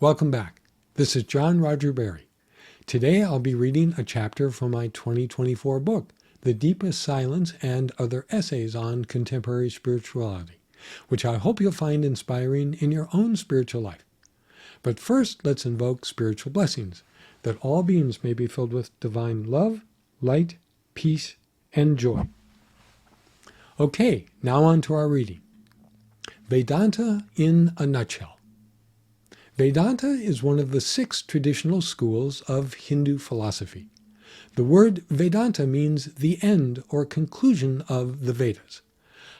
Welcome back. This is John Roger Berry. Today I'll be reading a chapter from my 2024 book, The Deepest Silence and Other Essays on Contemporary Spirituality, which I hope you'll find inspiring in your own spiritual life. But first, let's invoke spiritual blessings, that all beings may be filled with divine love, light, peace, and joy. Okay, now on to our reading. Vedanta in a nutshell. Vedanta is one of the 6 traditional schools of Hindu philosophy. The word Vedanta means the end or conclusion of the Vedas.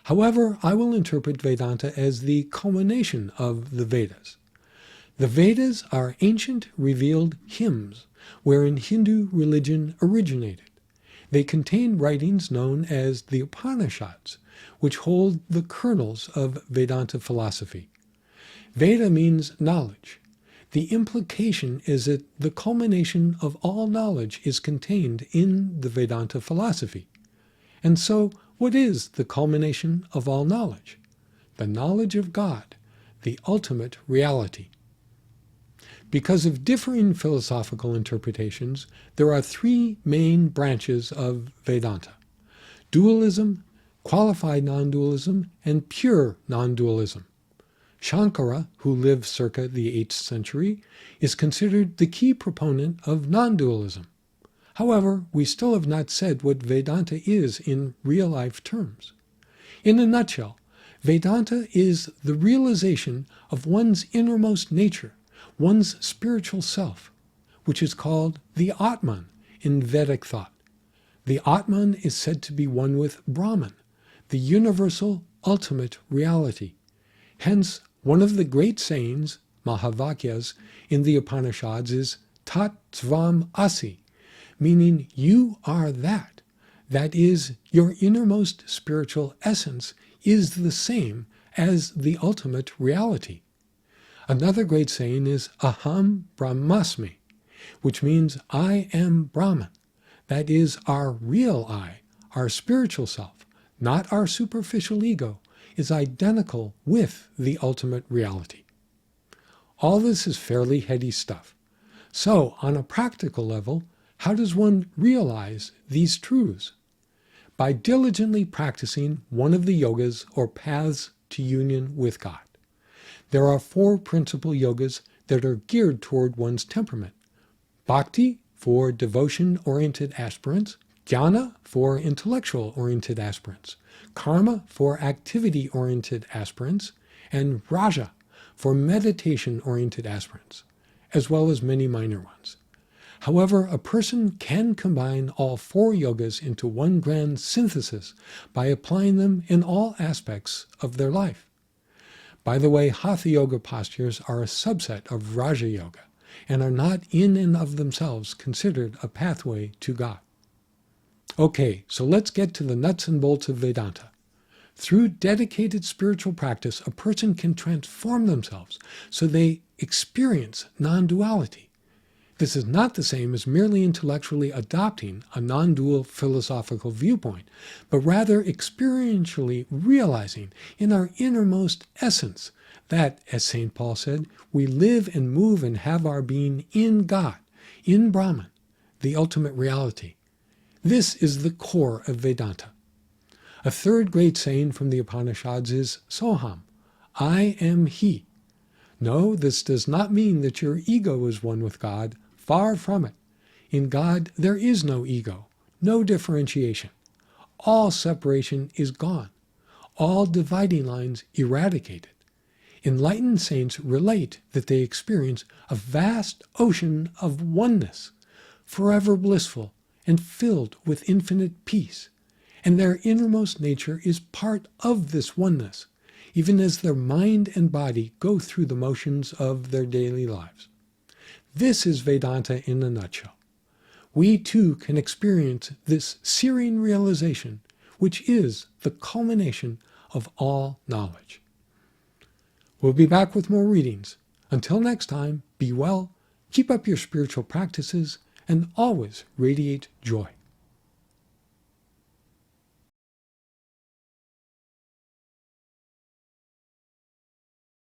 However, I will interpret Vedanta as the culmination of the Vedas. The Vedas are ancient revealed hymns wherein Hindu religion originated. They contain writings known as the Upanishads, which hold the kernels of Vedanta philosophy. Veda means knowledge. The implication is that the culmination of all knowledge is contained in the Vedanta philosophy. And so, what is the culmination of all knowledge? The knowledge of God, the ultimate reality. Because of differing philosophical interpretations, there are 3 main branches of Vedanta: dualism, qualified non-dualism, and pure non-dualism. Shankara, who lived circa the 8th century, is considered the key proponent of non-dualism. However, we still have not said what Vedanta is in real-life terms. In a nutshell, Vedanta is the realization of one's innermost nature, one's spiritual self, which is called the Atman in Vedic thought. The Atman is said to be one with Brahman, the universal ultimate reality. Hence, one of the great sayings, Mahavakyas, in the Upanishads is Tat Tvam Asi, meaning you are that. That is, your innermost spiritual essence is the same as the ultimate reality. Another great saying is Aham Brahmasmi, which means I am Brahman. That is, our real I, our spiritual self, not our superficial ego, is identical with the ultimate reality. All this is fairly heady stuff. So, on a practical level, how does one realize these truths? By diligently practicing one of the yogas or paths to union with God. There are 4 principal yogas that are geared toward one's temperament. Bhakti, for devotion-oriented aspirants. Jnana, for intellectual-oriented aspirants. Karma, for activity-oriented aspirants. And Raja, for meditation-oriented aspirants, as well as many minor ones. However, a person can combine all 4 yogas into one grand synthesis by applying them in all aspects of their life. By the way, Hatha Yoga postures are a subset of Raja Yoga and are not in and of themselves considered a pathway to God. Okay, so let's get to the nuts and bolts of Vedanta. Through dedicated spiritual practice, a person can transform themselves so they experience non-duality. This is not the same as merely intellectually adopting a non-dual philosophical viewpoint, but rather experientially realizing in our innermost essence that, as St. Paul said, we live and move and have our being in God, in Brahman, the ultimate reality. This is the core of Vedanta. A third great saying from the Upanishads is Soham, I am He. No, this does not mean that your ego is one with God. Far from it. In God, there is no ego, no differentiation. All separation is gone. All dividing lines eradicated. Enlightened saints relate that they experience a vast ocean of oneness, forever blissful and filled with infinite peace. And their innermost nature is part of this oneness, even as their mind and body go through the motions of their daily lives. This is Vedanta in a nutshell. We too can experience this searing realization, which is the culmination of all knowledge. We'll be back with more readings. Until next time, be well, keep up your spiritual practices, and always radiate joy.